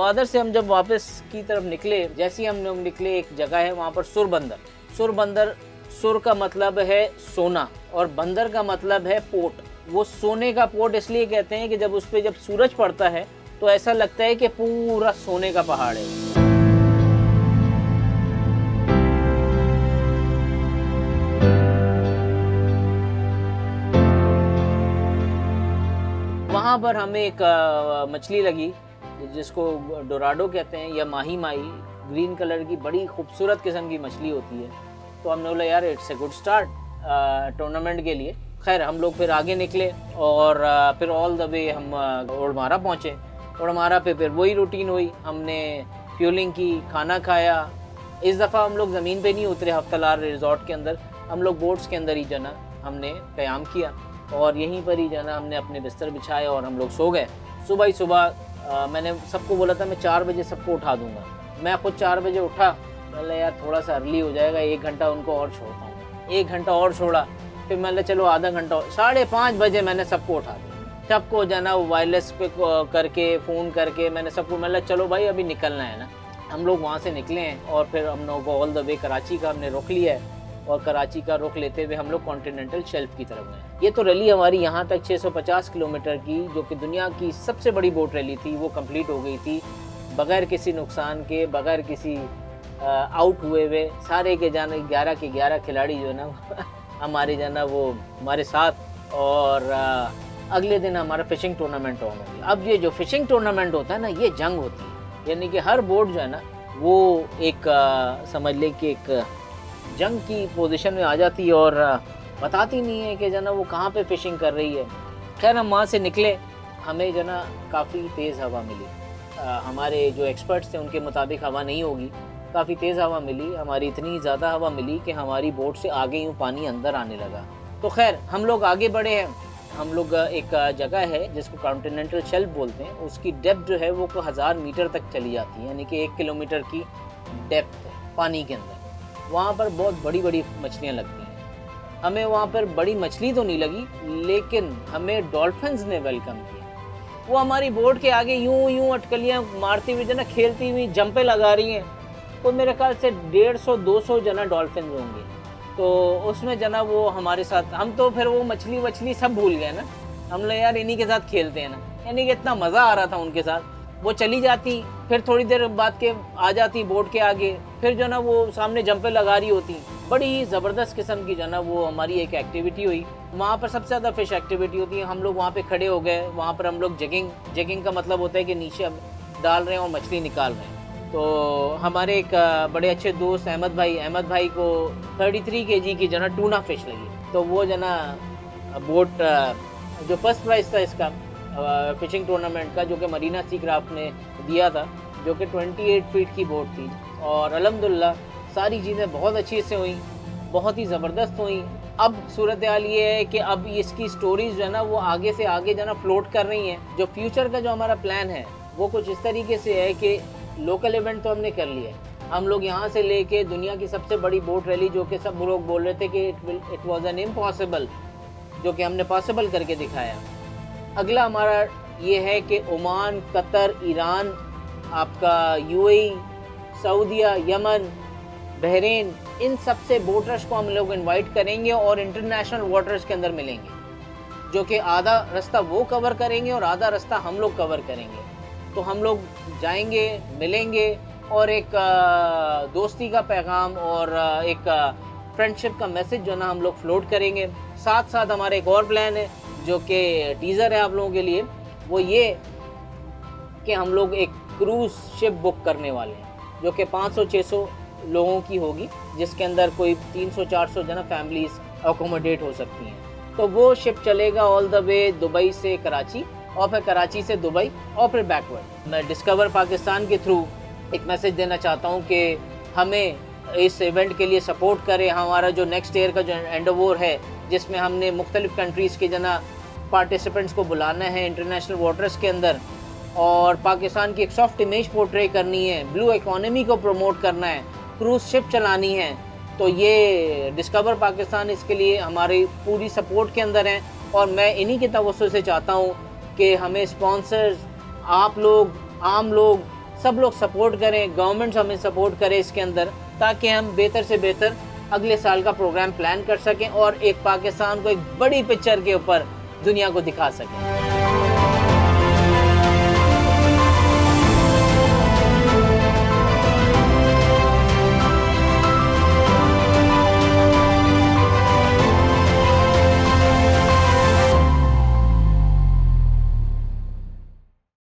गवादर से हम जब वापस की तरफ निकले, जैसे ही हम लोग निकले, एक जगह है वहाँ पर सुरबंदर। सुरबंदर, सुर का मतलब है सोना और बंदर का मतलब है पोर्ट। वो सोने का पोर्ट इसलिए कहते हैं कि जब उस पर जब सूरज पड़ता है तो ऐसा लगता है कि पूरा सोने का पहाड़ है। वहाँ पर हमें एक मछली लगी जिसको डोराडो कहते हैं या माही माही, ग्रीन कलर की बड़ी खूबसूरत किस्म की मछली होती है। तो हमने बोला यार it's a good start tournament के लिए। खैर हम लोग फिर आगे निकले और फिर ऑल द वे हम ओडमारा पहुँचे। ओडमारा पे फिर वही रूटीन हुई, हमने फ्यूलिंग की, खाना खाया। इस दफ़ा हम लोग ज़मीन पे नहीं उतरे हफ्तालार रिजॉर्ट के अंदर, हम लोग बोट्स के अंदर ही जना हमने क़याम किया और यहीं पर ही जना हमने अपने बिस्तर बिछाए और हम लोग सो गए। सुबह ही सुबह मैंने सबको बोला था मैं 4 बजे सबको उठा दूँगा। मैं खुद 4 बजे उठा, मैंने यार थोड़ा सा अर्ली हो जाएगा, 1 घंटा उनको और छोड़ता हूँ। 1 घंटा और छोड़ा, फिर मैंने चलो आधा घंटा, 5:30 बजे मैंने सबको उठा दिया। सबको जाना वायरलेस पे करके फ़ोन करके मैंने सबको, मतलब चलो भाई अभी निकलना है ना। हम लोग वहाँ से निकले हैं और फिर हम लोग ऑल द वे कराची का हमने रुख लिया है और कराची का रुख लेते हुए हम लोग कॉन्टिनेंटल शेल्फ की तरफ गए। ये तो रैली हमारी यहाँ तक 650 किलोमीटर की, जो कि दुनिया की सबसे बड़ी बोट रैली थी, वो कंप्लीट हो गई थी बग़ैर किसी नुकसान के, बग़ैर किसी आउट हुए सारे के जाना 11 के 11 खिलाड़ी जो है ना हमारे जाना वो हमारे साथ। और अगले दिन हमारा फ़िशिंग टूर्नामेंट ऑन हो गया। अब ये जो फ़िशिंग टूर्नामेंट होता है ना, ये जंग होती है, यानी कि हर बोट जो है ना वो एक समझ ले कि एक जंग की पोजीशन में आ जाती है और बताती नहीं है कि जो ना वो कहाँ पे फ़िशिंग कर रही है। खैर हम वहाँ से निकले, हमें जो ना काफ़ी तेज़ हवा मिली। हमारे जो एक्सपर्ट्स थे उनके मुताबिक हवा नहीं होगी, काफ़ी तेज़ हवा मिली। हमारी इतनी ज़्यादा हवा मिली कि हमारी बोट से आगे यूँ पानी अंदर आने लगा। तो खैर हम लोग आगे बढ़े हैं। हम लोग एक जगह है जिसको कॉन्टिनेंटल शेल्फ बोलते हैं, उसकी डेप्थ जो है वो 1000 मीटर तक चली जाती है, यानी कि 1 किलोमीटर की डेप्थ है पानी के अंदर। वहाँ पर बहुत बड़ी बड़ी मछलियाँ लगती हैं। हमें वहाँ पर बड़ी मछली तो नहीं लगी, लेकिन हमें डॉल्फिन्स ने वेलकम किया। वो हमारी बोट के आगे यूं यूं अटकलियाँ मारती हुई जना खेलती हुई जंपे लगा रही हैं। तो मेरे ख्याल से 150-200 जना डॉल्फिन होंगे। तो उसमें जना वो हमारे साथ, हम तो फिर वो मछली वछली सब भूल गए ना। हम लोग यार इन्हीं के साथ खेलते हैं ना, यानी कि इतना मज़ा आ रहा था उनके साथ। वो चली जाती, फिर थोड़ी देर बाद के आ जाती बोट के आगे, फिर जो ना वो सामने जंपे लगा रही होती। बड़ी ज़बरदस्त किस्म की जो ना वो हमारी एक एक्टिविटी हुई। वहाँ पर सबसे ज़्यादा फ़िश एक्टिविटी होती है। हम लोग वहाँ पे खड़े हो गए, वहाँ पर हम लोग जगिंग का मतलब होता है कि नीचे हम डाल रहे हैं और मछली निकाल रहे हैं। तो हमारे एक बड़े अच्छे दोस्त अहमद भाई को 33 kg की जना टूना फ़िश लगी। तो वो जना बोट जो फर्स्ट प्राइज़ था इसका फ़िशिंग टूर्नामेंट का, जो कि मरीना सी क्राफ्ट ने दिया था, जो कि 28 फीट की बोट थी। और अल्हम्दुलिल्लाह सारी चीज़ें बहुत अच्छी से हुई, बहुत ही ज़बरदस्त हुई। अब सूरत हाल ये है कि अब इसकी स्टोरीज जो है ना वो आगे से आगे जो है ना फ्लोट कर रही हैं। जो फ्यूचर का जो हमारा प्लान है वो कुछ इस तरीके से है कि लोकल इवेंट तो हमने कर लिया है। हम लोग यहाँ से लेके दुनिया की सबसे बड़ी बोट रैली, जो कि सब लोग बोल रहे थे कि इट वाज एन इम्पॉसिबल, जो कि हमने पॉसिबल करके दिखाया। अगला हमारा ये है कि ओमान, कतर, ईरान, आपका यूएई, सऊदीया, यमन, बहरीन, इन सब से बोटर्स को हम लोग इनवाइट करेंगे और इंटरनेशनल वाटर्स के अंदर मिलेंगे, जो कि आधा रास्ता वो कवर करेंगे और आधा रास्ता हम लोग कवर करेंगे। तो हम लोग जाएंगे, मिलेंगे और एक दोस्ती का पैगाम और एक फ्रेंडशिप का मैसेज जो ना हम लोग फ्लोट करेंगे। साथ साथ हमारा एक और प्लान है जो कि टीज़र है आप लोगों के लिए, वो ये कि हम लोग एक क्रूज़ शिप बुक करने वाले हैं, जो कि 500-600 लोगों की होगी, जिसके अंदर कोई 300-400 जना फैमिलीज़ अकोमोडेट हो सकती हैं। तो वो शिप चलेगा ऑल द वे दुबई से कराची और फिर कराची से दुबई और फिर बैकवर्ड। मैं डिस्कवर पाकिस्तान के थ्रू एक मैसेज देना चाहता हूँ कि हमें इस इवेंट के लिए सपोर्ट करें। हमारा जो नेक्स्ट ईयर का जो एंडोवर है, जिसमें हमने मुख्तलिफ़ कंट्रीज़ के जना पार्टिसिपेंट्स को बुलाना है इंटरनेशनल वाटर्स के अंदर, और पाकिस्तान की एक सॉफ्ट इमेज पोर्ट्रे करनी है, ब्लू इकोनॉमी को प्रमोट करना है, क्रूज़ शिप चलानी है। तो ये डिस्कवर पाकिस्तान इसके लिए हमारी पूरी सपोर्ट के अंदर है। और मैं इन्हीं के तवज्जो से चाहता हूँ कि हमें स्पॉन्सर्स, आप लोग, आम लोग सब लोग सपोर्ट करें, गवर्नमेंट हमें सपोर्ट करे इसके अंदर, ताकि हम बेहतर से बेहतर अगले साल का प्रोग्राम प्लान कर सकें और एक पाकिस्तान को एक बड़ी पिक्चर के ऊपर दुनिया को दिखा सकें।